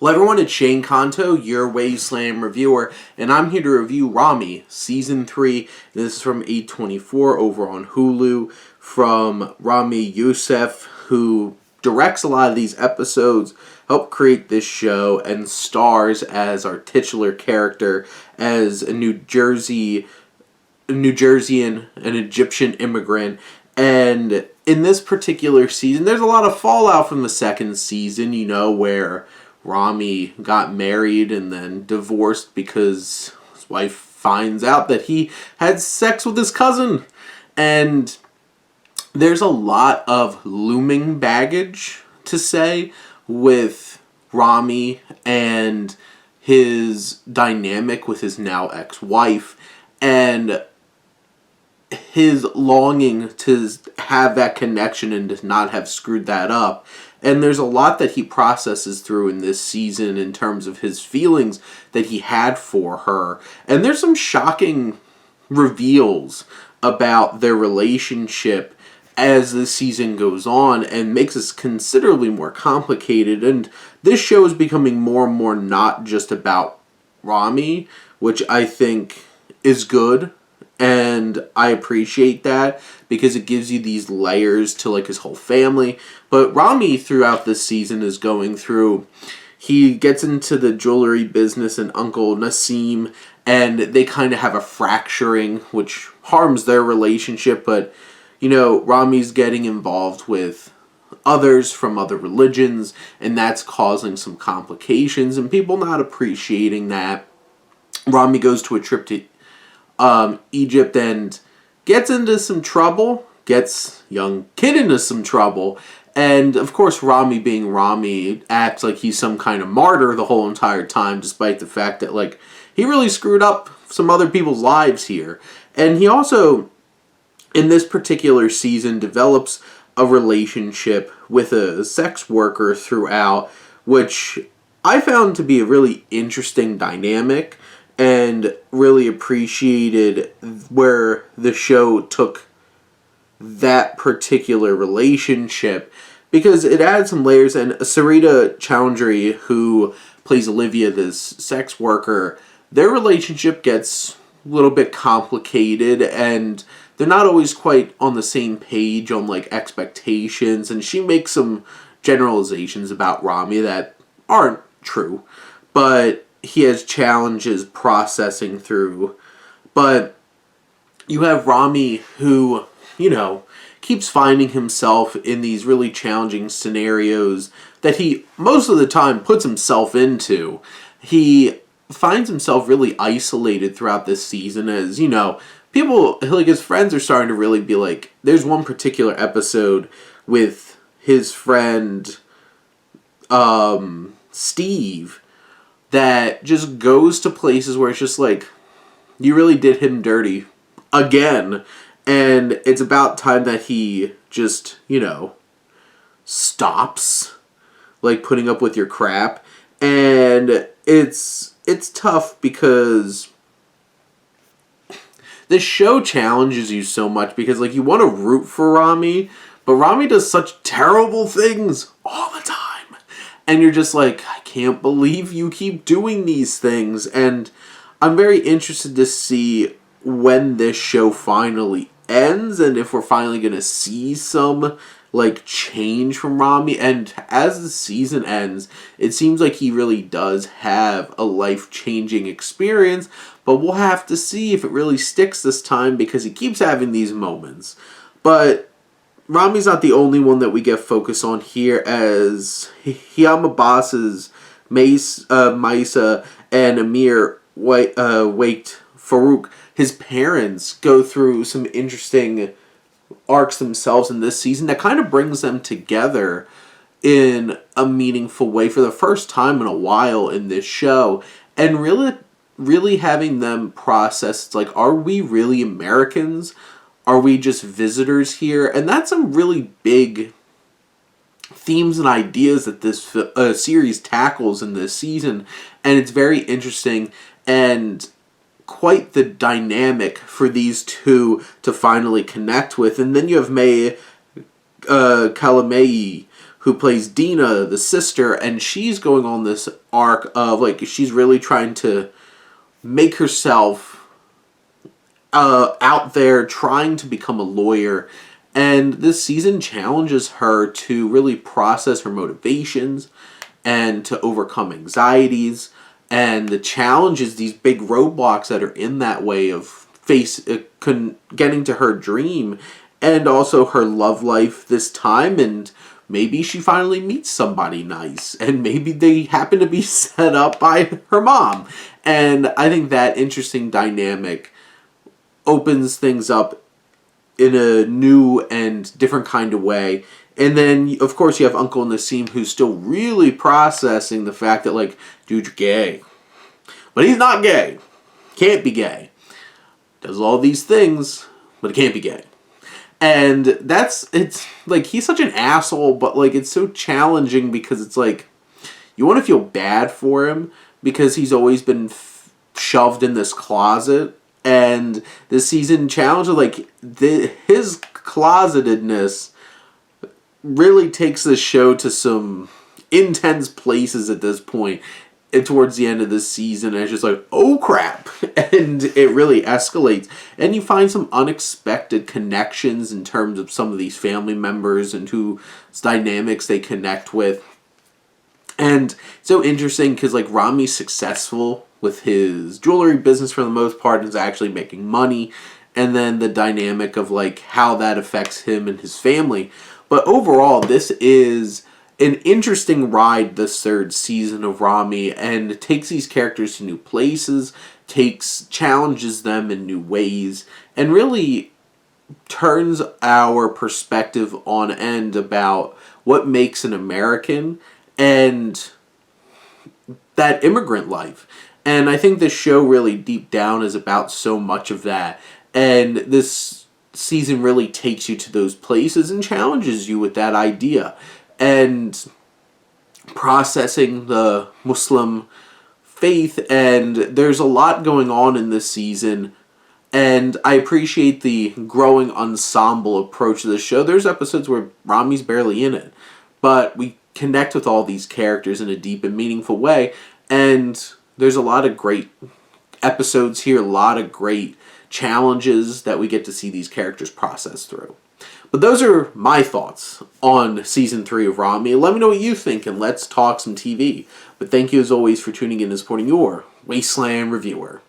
Hello everyone, it's Shane Kanto, your Wasteland reviewer, and I'm here to review Ramy, Season 3. This is from A24 over on Hulu, from Ramy Youssef, who directs a lot of these episodes, helped create this show, and stars as our titular character as a New Jerseyan, an Egyptian immigrant. And in this particular season, there's a lot of fallout from the second season, where Ramy got married and then divorced because his wife finds out that he had sex with his cousin. And there's a lot of looming baggage to say with Ramy and his dynamic with his now ex-wife and his longing to have that connection and to not have screwed that up. And there's a lot that he processes through in this season in terms of his feelings that he had for her. And there's some shocking reveals about their relationship as the season goes on and makes it considerably more complicated. And this show is becoming more and more not just about Ramy, which I think is good. And I appreciate that because it gives you these layers to his whole family. But Ramy throughout this season is going through, he gets into the jewelry business and Uncle Nassim, and they kind of have a fracturing which harms their relationship. But, Ramy's getting involved with others from other religions, and that's causing some complications and people not appreciating that. Ramy goes to a trip to Egypt and gets into some trouble, gets young kid into some trouble, and of course Ramy being Ramy acts like he's some kind of martyr the whole entire time, despite the fact that he really screwed up some other people's lives here. And he also, in this particular season, develops a relationship with a sex worker throughout, which I found to be a really interesting dynamic and really appreciated where the show took that particular relationship because it adds some layers. And Sarita Chowdhury, who plays Olivia, this sex worker, their relationship gets a little bit complicated and they're not always quite on the same page on expectations, and she makes some generalizations about Ramy that aren't true, but he has challenges processing through. But you have Ramy who, keeps finding himself in these really challenging scenarios that he most of the time puts himself into. He finds himself really isolated throughout this season as, people, his friends are starting to really be there's one particular episode with his friend, Steve, that just goes to places where it's just you really did him dirty again. And it's about time that he just, stops, putting up with your crap. And it's tough because this show challenges you so much because, you want to root for Ramy, but Ramy does such terrible things all the time. And you're just I can't believe you keep doing these things. And I'm very interested to see when this show finally ends and if we're finally going to see some change from Ramy. And as the season ends, it seems like he really does have a life-changing experience, but we'll have to see if it really sticks this time because he keeps having these moments. But Ramy's not the only one that we get focus on here, as Hiyama Boss's Maisa and Amir Waked Farouk, his parents, go through some interesting arcs themselves in this season that kind of brings them together in a meaningful way for the first time in a while in this show, and really having them process are we really Americans? Are we just visitors here? And that's some really big themes and ideas that this series tackles in this season, and it's very interesting and quite the dynamic for these two to finally connect with. And then you have May Kalamei, who plays Dina, the sister, and she's going on this arc of, like, she's really trying to make herself out there, trying to become a lawyer. And this season challenges her to really process her motivations and to overcome anxieties. And the challenge is these big roadblocks that are in that way of getting to her dream, and also her love life this time. And maybe she finally meets somebody nice, and maybe they happen to be set up by her mom. And I think that interesting dynamic opens things up in a new and different kind of way. And then, of course, you have Uncle Nassim, who's still really processing the fact that, like, dude, you're gay. But he's not gay. Can't be gay. Does all these things, but he can't be gay. And it's, like, he's such an asshole, but, like, it's so challenging because it's, like, you want to feel bad for him because he's always been shoved in this closet. And this season challenges, like, his closetedness really takes the show to some intense places at this point. And towards the end of this season, and it's just like, oh crap. And it really escalates. And you find some unexpected connections in terms of some of these family members and whose dynamics they connect with. And it's so interesting because, like, Ramy's successful with his jewelry business for the most part, and is actually making money. And then the dynamic of, like, how that affects him and his family. But overall, this is an interesting ride, this third season of Ramy, and takes these characters to new places, challenges them in new ways, and really turns our perspective on end about what makes an American and that immigrant life. And I think this show really deep down is about so much of that. And this season really takes you to those places and challenges you with that idea. And processing the Muslim faith, and there's a lot going on in this season, and I appreciate the growing ensemble approach to the show. There's episodes where Ramy's barely in it, but we connect with all these characters in a deep and meaningful way, and there's a lot of great episodes here, a lot of great challenges that we get to see these characters process through. But those are my thoughts on Season 3 of Ramy. Let me know what you think, and let's talk some TV. But thank you as always for tuning in and supporting your Wasteland reviewer.